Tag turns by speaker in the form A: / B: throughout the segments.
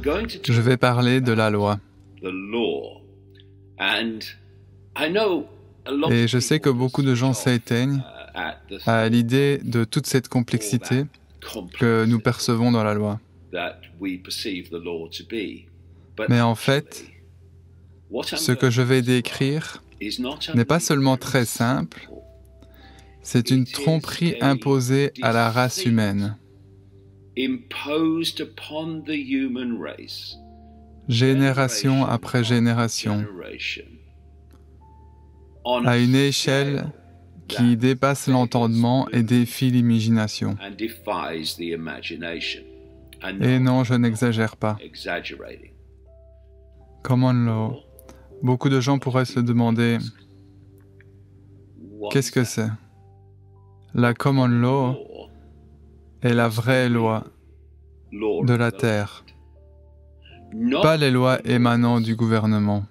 A: Je vais parler de la loi. Et je sais que beaucoup de gens s'éteignent à l'idée de toute cette complexité que nous percevons dans la loi. Mais en fait, ce que je vais décrire n'est pas seulement très simple, c'est une tromperie imposée à la race humaine. Génération après génération, à une échelle qui dépasse l'entendement et défie l'imagination. Et non, je n'exagère pas. Common law. Beaucoup de gens pourraient se demander, qu'est-ce que c'est? La common law est la vraie loi de la terre, pas les lois émanant du gouvernement,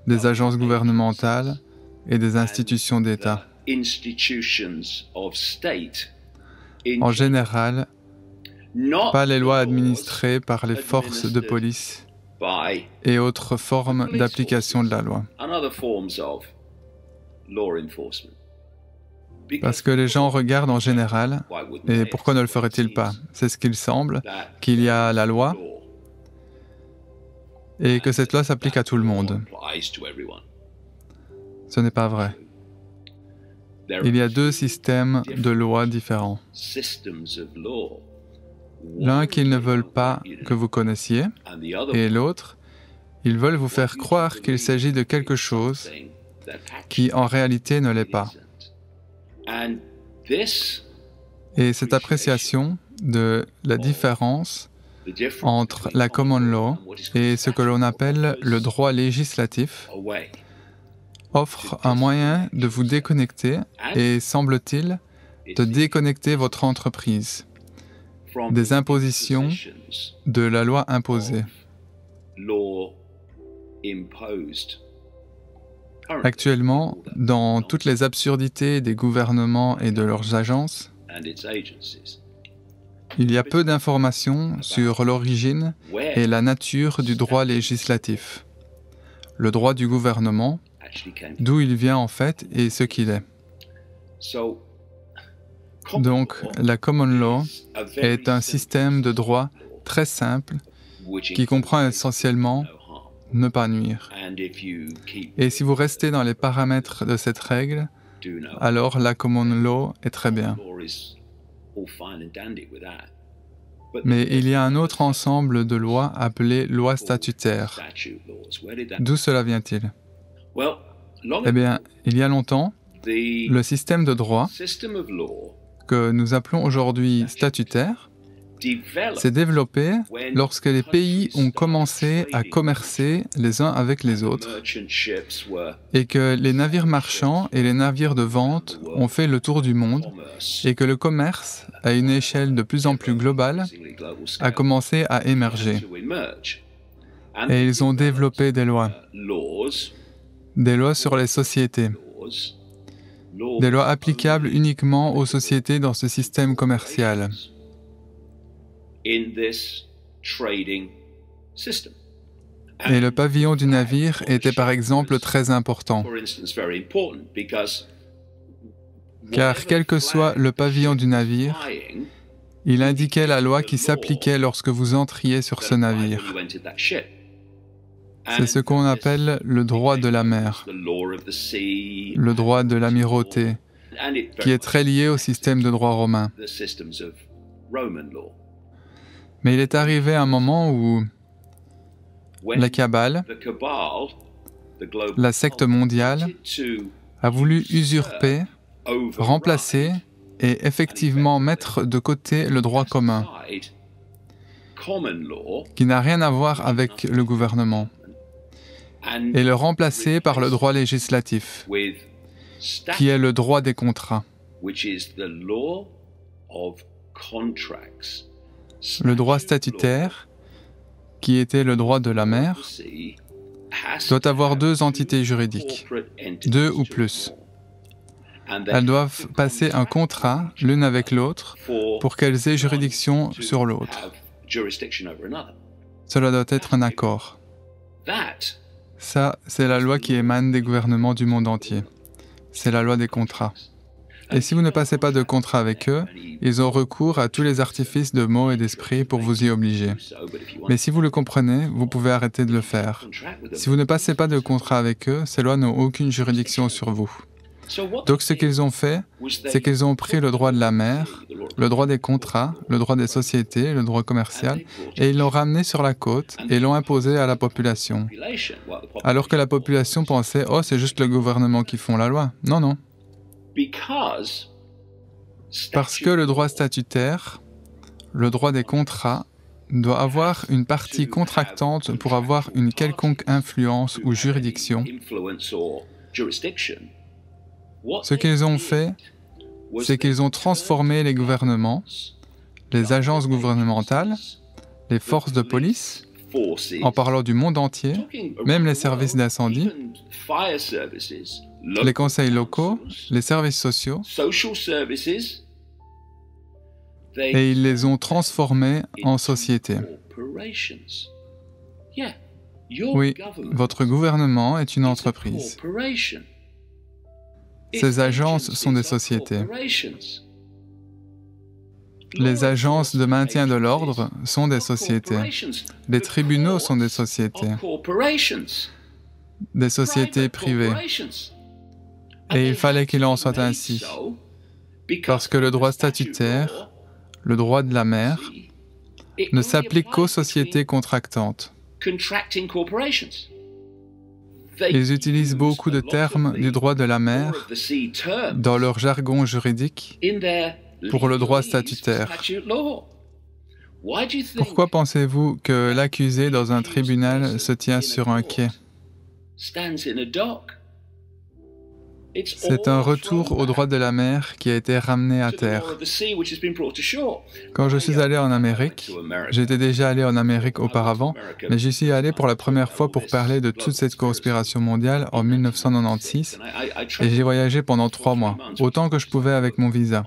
A: des agences gouvernementales et des institutions d'État. En général, pas les lois administrées par les forces de police et autres formes d'application de la loi. Parce que les gens regardent en général, et pourquoi ne le feraient-ils pas? C'est ce qu'il semble, qu'il y a la loi, et que cette loi s'applique à tout le monde. Ce n'est pas vrai. Il y a deux systèmes de loi différents. L'un qu'ils ne veulent pas que vous connaissiez, et l'autre, ils veulent vous faire croire qu'il s'agit de quelque chose qui en réalité ne l'est pas. Et cette appréciation de la différence entre la common law et ce que l'on appelle le droit législatif offre un moyen de vous déconnecter et, semble-t-il, de déconnecter votre entreprise des impositions de la loi imposée. Actuellement, dans toutes les absurdités des gouvernements et de leurs agences, il y a peu d'informations sur l'origine et la nature du droit législatif, le droit du gouvernement, d'où il vient en fait et ce qu'il est. Donc, la common law est un système de droit très simple qui comprend essentiellement ne pas nuire. Et si vous restez dans les paramètres de cette règle, alors la common law est très bien. Mais il y a un autre ensemble de lois appelées lois statutaires. D'où cela vient-il? Eh bien, il y a longtemps, le système de droit que nous appelons aujourd'hui statutaire s'est développé lorsque les pays ont commencé à commercer les uns avec les autres et que les navires marchands et les navires de vente ont fait le tour du monde et que le commerce, à une échelle de plus en plus globale, a commencé à émerger. Et ils ont développé des lois sur les sociétés, des lois applicables uniquement aux sociétés dans ce système commercial. Et le pavillon du navire était par exemple très important, car quel que soit le pavillon du navire, il indiquait la loi qui s'appliquait lorsque vous entriez sur ce navire. C'est ce qu'on appelle le droit de la mer, le droit de l'amirauté, qui est très lié au système de droit romain. Mais il est arrivé un moment où la Kabbale, la secte mondiale, a voulu usurper, remplacer et effectivement mettre de côté le droit commun, qui n'a rien à voir avec le gouvernement, et le remplacer par le droit législatif, qui est le droit des contrats. Le droit statutaire, qui était le droit de la mer, doit avoir deux entités juridiques, deux ou plus. Elles doivent passer un contrat l'une avec l'autre pour qu'elles aient juridiction sur l'autre. Cela doit être un accord. Ça, c'est la loi qui émane des gouvernements du monde entier. C'est la loi des contrats. Et si vous ne passez pas de contrat avec eux, ils ont recours à tous les artifices de mots et d'esprit pour vous y obliger. Mais si vous le comprenez, vous pouvez arrêter de le faire. Si vous ne passez pas de contrat avec eux, ces lois n'ont aucune juridiction sur vous. Donc ce qu'ils ont fait, c'est qu'ils ont pris le droit de la mer, le droit des contrats, le droit des sociétés, le droit commercial, et ils l'ont ramené sur la côte et l'ont imposé à la population. Alors que la population pensait « Oh, c'est juste le gouvernement qui font la loi ». Non, non. Parce que le droit statutaire, le droit des contrats, doit avoir une partie contractante pour avoir une quelconque influence ou juridiction. Ce qu'ils ont fait, c'est qu'ils ont transformé les gouvernements, les agences gouvernementales, les forces de police, en parlant du monde entier, même les services d'incendie, les conseils locaux, les services sociaux, et ils les ont transformés en sociétés. Oui, votre gouvernement est une entreprise. Ces agences sont des sociétés. Les agences de maintien de l'ordre sont des sociétés. Les tribunaux sont des sociétés privées. Et il fallait qu'il en soit ainsi, parce que le droit statutaire, le droit de la mer, ne s'applique qu'aux sociétés contractantes. Ils utilisent beaucoup de termes du droit de la mer dans leur jargon juridique pour le droit statutaire. Pourquoi pensez-vous que l'accusé dans un tribunal se tient sur un quai? C'est un retour au droit de la mer qui a été ramené à terre. Quand je suis allé en Amérique, j'étais déjà allé en Amérique auparavant, mais j'y suis allé pour la première fois pour parler de toute cette conspiration mondiale en 1996, et j'ai voyagé pendant 3 mois, autant que je pouvais avec mon visa.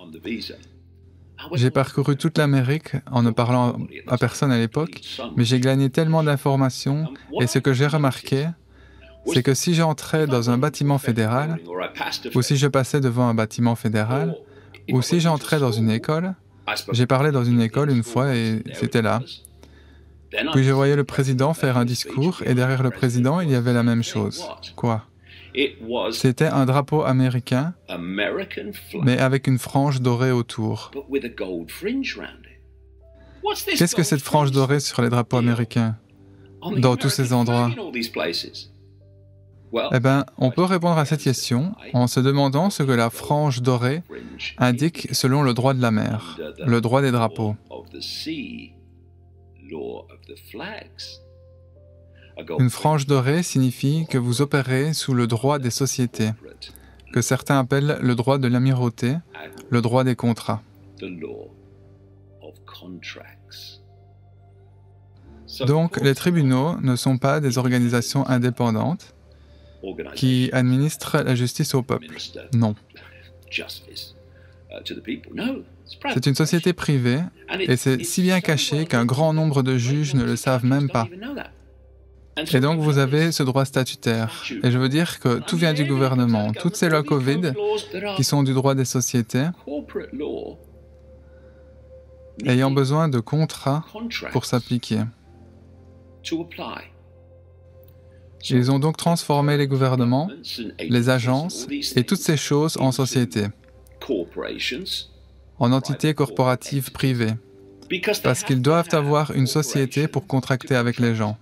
A: J'ai parcouru toute l'Amérique en ne parlant à personne à l'époque, mais j'ai gagné tellement d'informations, et ce que j'ai remarqué, c'est que si j'entrais dans un bâtiment fédéral, ou si je passais devant un bâtiment fédéral, ou si j'entrais dans une école, j'ai parlé dans une école une fois et c'était là. Puis je voyais le président faire un discours et derrière le président, il y avait la même chose. Quoi? C'était un drapeau américain, mais avec une frange dorée autour. Qu'est-ce que cette frange dorée sur les drapeaux américains, dans tous ces endroits? Eh bien, on peut répondre à cette question en se demandant ce que la frange dorée indique selon le droit de la mer, le droit des drapeaux. Une frange dorée signifie que vous opérez sous le droit des sociétés, que certains appellent le droit de l'amirauté, le droit des contrats. Donc, les tribunaux ne sont pas des organisations indépendantes qui administrent la justice au peuple. Non. C'est une société privée et c'est si bien caché qu'un grand nombre de juges ne le savent même pas. Et donc vous avez ce droit statutaire. Et je veux dire que tout vient du gouvernement. Toutes ces lois COVID qui sont du droit des sociétés, ayant besoin de contrats pour s'appliquer. Ils ont donc transformé les gouvernements, les agences et toutes ces choses en sociétés, en entités corporatives privées, parce qu'ils doivent avoir une société pour contracter avec les gens,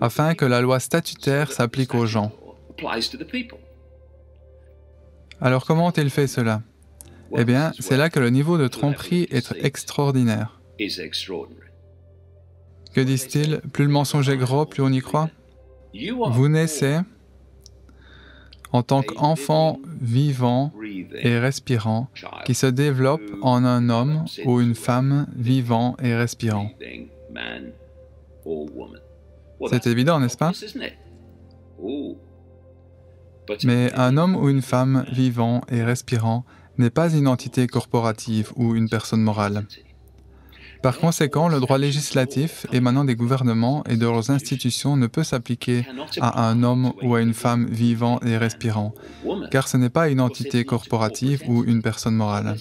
A: afin que la loi statutaire s'applique aux gens. Alors comment ont-ils fait cela? Eh bien, c'est là que le niveau de tromperie est extraordinaire. Que disent-ils? Plus le mensonge est gros, plus on y croit? Vous naissez en tant qu'enfant vivant et respirant qui se développe en un homme ou une femme vivant et respirant. C'est évident, n'est-ce pas? Mais un homme ou une femme vivant et respirant n'est pas une entité corporative ou une personne morale. Par conséquent, le droit législatif émanant des gouvernements et de leurs institutions ne peut s'appliquer à un homme ou à une femme vivant et respirant, car ce n'est pas une entité corporative ou une personne morale.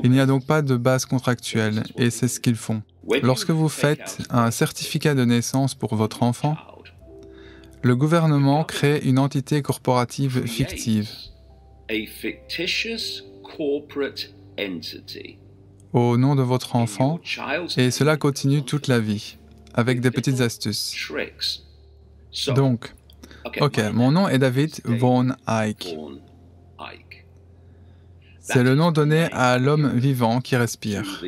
A: Il n'y a donc pas de base contractuelle, et c'est ce qu'ils font. Lorsque vous faites un certificat de naissance pour votre enfant, le gouvernement crée une entité corporative fictive au nom de votre enfant, et cela continue toute la vie, avec des petites astuces. Donc, ok, mon nom est David Von Eyck. C'est le nom donné à l'homme vivant qui respire.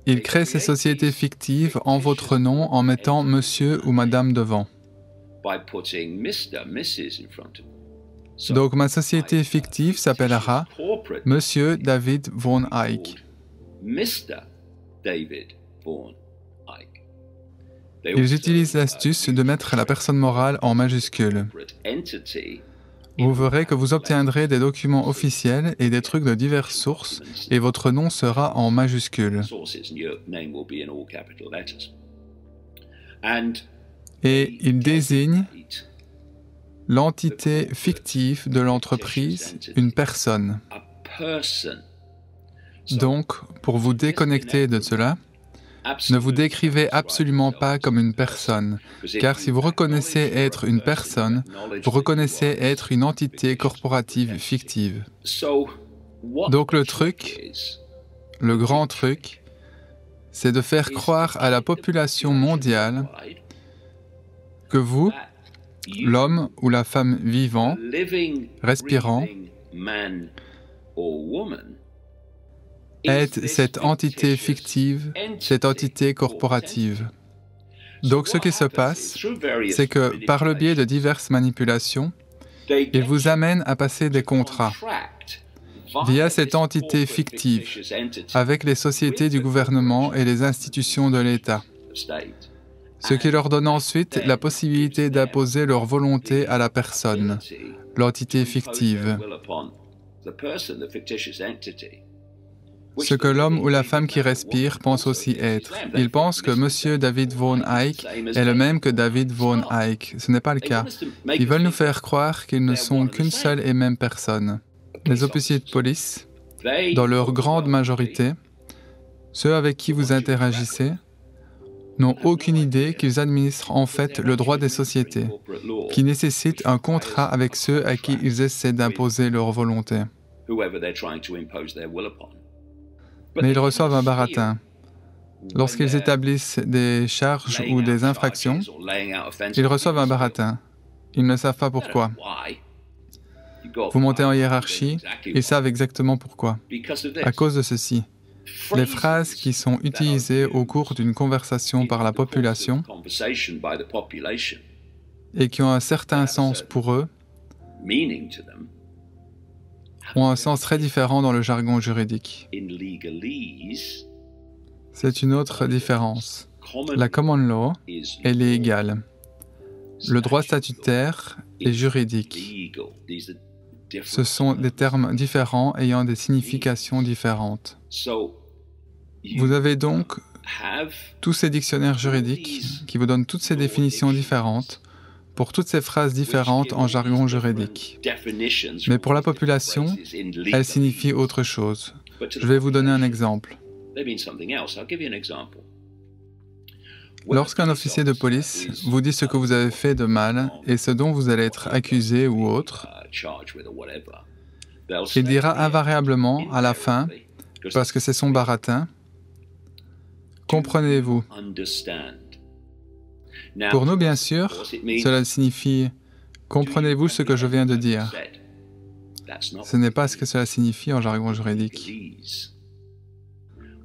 A: Il crée ces sociétés fictives en votre nom en mettant monsieur ou madame devant. Donc ma société fictive s'appellera Monsieur David Von Eyck. Ils utilisent l'astuce de mettre la personne morale en majuscule. Vous verrez que vous obtiendrez des documents officiels et des trucs de diverses sources, et votre nom sera en majuscule. Et il désigne l'entité fictive de l'entreprise, une personne. Donc, pour vous déconnecter de cela, ne vous décrivez absolument pas comme une personne, car si vous reconnaissez être une personne, vous reconnaissez être une entité corporative fictive. Donc le truc, le grand truc, c'est de faire croire à la population mondiale que vous, l'homme ou la femme vivant, respirant, est cette entité fictive, cette entité corporative. Donc ce qui se passe, c'est que par le biais de diverses manipulations, ils vous amènent à passer des contrats via cette entité fictive avec les sociétés du gouvernement et les institutions de l'État, ce qui leur donne ensuite la possibilité d'imposer leur volonté à la personne, l'entité fictive. Ce que l'homme ou la femme qui respire pense aussi être. Ils pensent que Monsieur David Von Eyck est le même que David Von Eyck. Ce n'est pas le cas. Ils veulent nous faire croire qu'ils ne sont qu'une seule et même personne. Les officiers de police, dans leur grande majorité, ceux avec qui vous interagissez, n'ont aucune idée qu'ils administrent en fait le droit des sociétés, qui nécessite un contrat avec ceux à qui ils essaient d'imposer leur volonté. Mais ils reçoivent un baratin. Lorsqu'ils établissent des charges ou des infractions, ils reçoivent un baratin. Ils ne savent pas pourquoi. Vous montez en hiérarchie, ils savent exactement pourquoi. À cause de ceci. Les phrases qui sont utilisées au cours d'une conversation par la population et qui ont un certain sens pour eux ont un sens très différent dans le jargon juridique. C'est une autre différence. La common law est légale. Le droit statutaire est juridique. Ce sont des termes différents ayant des significations différentes. Vous avez donc tous ces dictionnaires juridiques qui vous donnent toutes ces définitions différentes pour toutes ces phrases différentes en jargon juridique. Mais pour la population, elles signifient autre chose. Je vais vous donner un exemple. Lorsqu'un officier de police vous dit ce que vous avez fait de mal et ce dont vous allez être accusé ou autre, il dira invariablement à la fin, parce que c'est son baratin, « Comprenez-vous » Pour nous, bien sûr, cela signifie « Comprenez-vous ce que je viens de dire » Ce n'est pas ce que cela signifie en jargon juridique.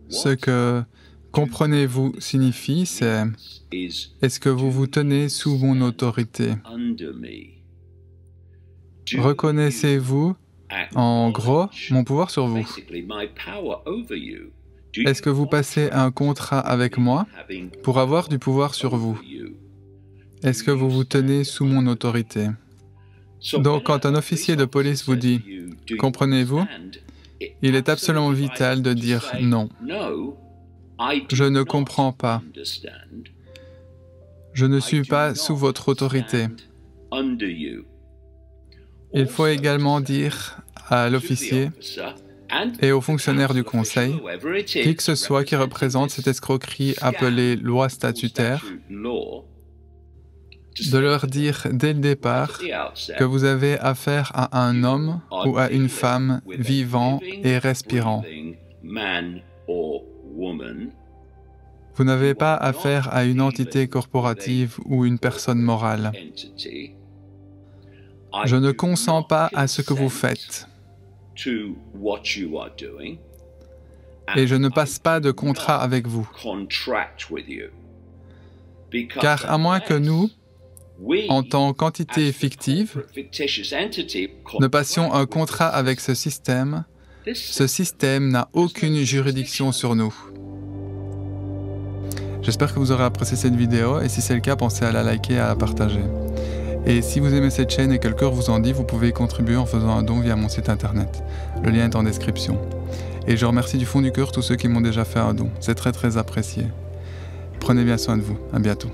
A: Ce que « comprenez-vous » signifie, c'est « Est-ce que vous vous tenez sous mon autorité » Reconnaissez-vous, en gros, mon pouvoir sur vous? Est-ce que vous passez un contrat avec moi pour avoir du pouvoir sur vous? Est-ce que vous vous tenez sous mon autorité? Donc, quand un officier de police vous dit « Comprenez-vous » Il est absolument vital de dire non. Je ne comprends pas. Je ne suis pas sous votre autorité. Il faut également dire à l'officier et aux fonctionnaires du Conseil, qui que ce soit qui représente cette escroquerie appelée loi statutaire, de leur dire dès le départ que vous avez affaire à un homme ou à une femme vivant et respirant. Vous n'avez pas affaire à une entité corporative ou une personne morale. Je ne consens pas à ce que vous faites. Et je ne passe pas de contrat avec vous. Car à moins que nous, en tant qu'entité fictive, ne passions un contrat avec ce système n'a aucune juridiction sur nous. J'espère que vous aurez apprécié cette vidéo et si c'est le cas, pensez à la liker et à la partager. Et si vous aimez cette chaîne et que le cœur vous en dit, vous pouvez y contribuer en faisant un don via mon site internet. Le lien est en description. Et je remercie du fond du cœur tous ceux qui m'ont déjà fait un don. C'est très apprécié. Prenez bien soin de vous. À bientôt.